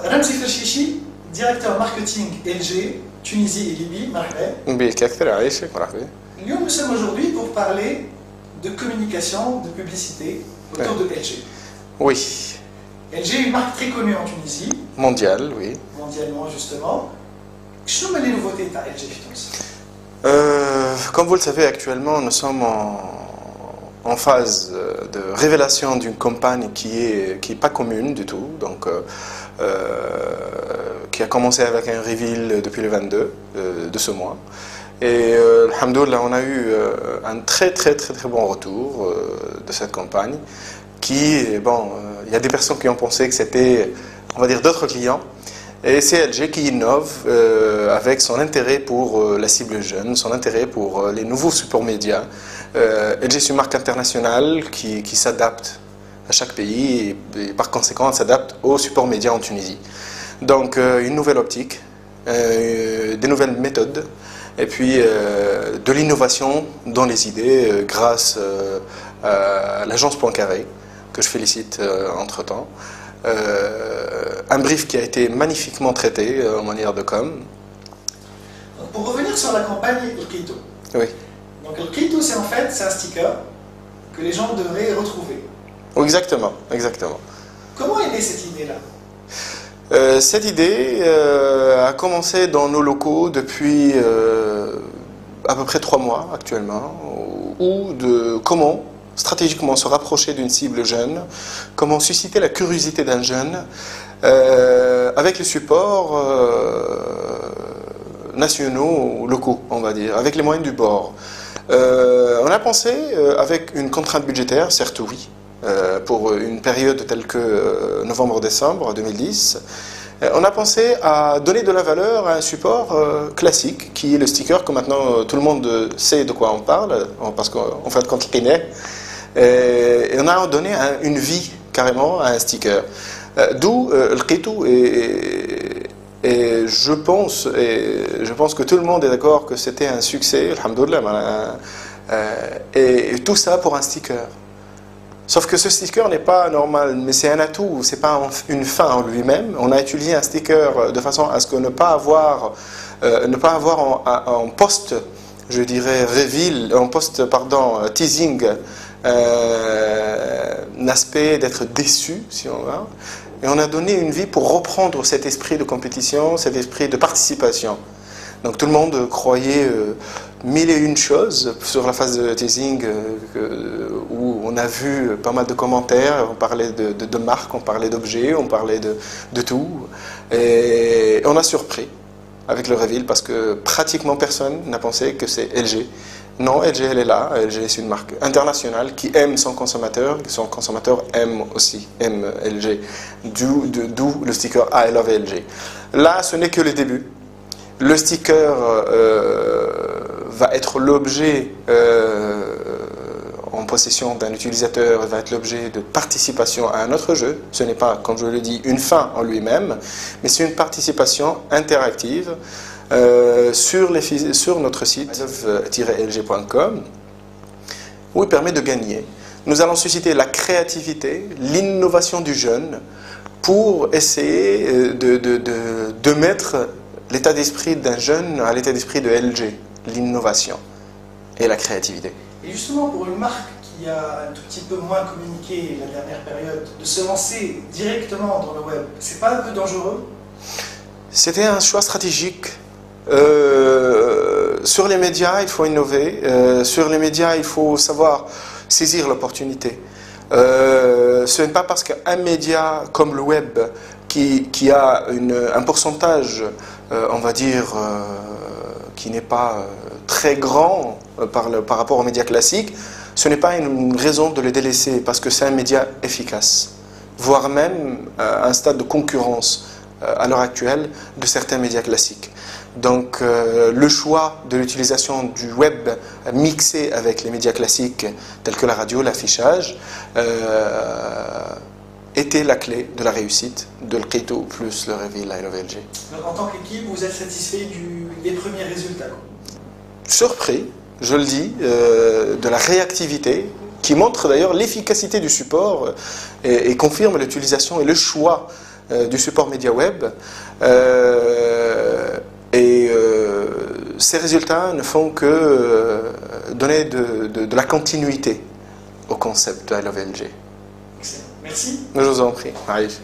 Ramzi Ferchichi, directeur marketing LG, Tunisie et Libye, nous sommes aujourd'hui pour parler de communication, de publicité autour de LG. Oui. LG est une marque très connue en Tunisie. Mondiale, oui. Mondialement, justement. Quelles sont les nouveautés de LG Tunisie? Comme vous le savez, actuellement, nous sommes en phase de révélation d'une campagne qui est pas commune du tout, donc qui a commencé avec un reveal depuis le 22 de ce mois. Et alhamdoulilah, on a eu un très bon retour de cette campagne. Bon, il y a des personnes qui ont pensé que c'était, on va dire, d'autres clients. Et c'est LG qui innove avec son intérêt pour la cible jeune, son intérêt pour les nouveaux supports médias. LG est une marque internationale qui s'adapte à chaque pays et par conséquent s'adapte aux supports médias en Tunisie. Donc une nouvelle optique, des nouvelles méthodes et puis de l'innovation dans les idées grâce à l'agence Poincaré que je félicite entre-temps. Un brief qui a été magnifiquement traité en manière de com. Pour revenir sur la campagne El Qito. Oui. Donc El Qito, c'est en fait un sticker que les gens devraient retrouver. Exactement, exactement. Comment est née cette idée-là? Cette idée a commencé dans nos locaux depuis à peu près 3 mois actuellement, où de comment stratégiquement se rapprocher d'une cible jeune, comment susciter la curiosité d'un jeune avec les supports nationaux ou locaux, on va dire, avec les moyens du bord. On a pensé avec une contrainte budgétaire, certes oui, pour une période telle que novembre-décembre 2010, on a pensé à donner de la valeur à un support classique qui est le sticker, que maintenant tout le monde sait de quoi on parle, parce qu'en fait quand il est, et on a donné une vie carrément à un sticker. D'où le Qito et je pense que tout le monde est d'accord que c'était un succès, alhamdoulilah, et tout ça pour un sticker. Sauf que ce sticker n'est pas normal, mais c'est un atout, c'est pas une fin en lui-même. On a utilisé un sticker de façon à ce que ne pas avoir en post, je dirais reveal, en post pardon teasing, un aspect d'être déçu, si on veut. Et on a donné une vie pour reprendre cet esprit de compétition, cet esprit de participation. Donc tout le monde croyait mille et une choses sur la phase de teasing où on a vu pas mal de commentaires, on parlait de marques, on parlait d'objets, on parlait de tout. Et on a surpris avec le reveal parce que pratiquement personne n'a pensé que c'est LG. Non, LG elle est là, LG c'est une marque internationale qui aime son consommateur aime LG, d'où le sticker I love LG. Là ce n'est que le début. Le sticker va être l'objet en possession d'un utilisateur, va être l'objet de participation à un autre jeu. Ce n'est pas, comme je le dis, une fin en lui-même, mais c'est une participation interactive sur notre site love-lg.com où il permet de gagner. Nous allons susciter la créativité, l'innovation du jeune pour essayer de mettre l'état d'esprit d'un jeune à l'état d'esprit de LG, l'innovation et la créativité. Et justement, pour une marque qui a un tout petit peu moins communiqué la dernière période, de se lancer directement dans le web, c'est pas un peu dangereux? C'était un choix stratégique. Sur les médias, il faut innover. Sur les médias, il faut savoir saisir l'opportunité. Ce n'est pas parce qu'un média comme le web, qui a un pourcentage, on va dire, qui n'est pas très grand par rapport aux médias classiques, ce n'est pas une raison de le délaisser, parce que c'est un média efficace, voire même un stade de concurrence à l'heure actuelle de certains médias classiques. Donc le choix de l'utilisation du web mixé avec les médias classiques tels que la radio, l'affichage, était la clé de la réussite de El Qito plus le reveal I love LG. Donc en tant qu'équipe, vous êtes satisfait des premiers résultats? Surpris, je le dis, de la réactivité qui montre d'ailleurs l'efficacité du support et confirme l'utilisation et le choix du support média web. Ces résultats ne font que donner de la continuité au concept de I Love LG. Excellent. Merci. Je vous en prie. Arrive.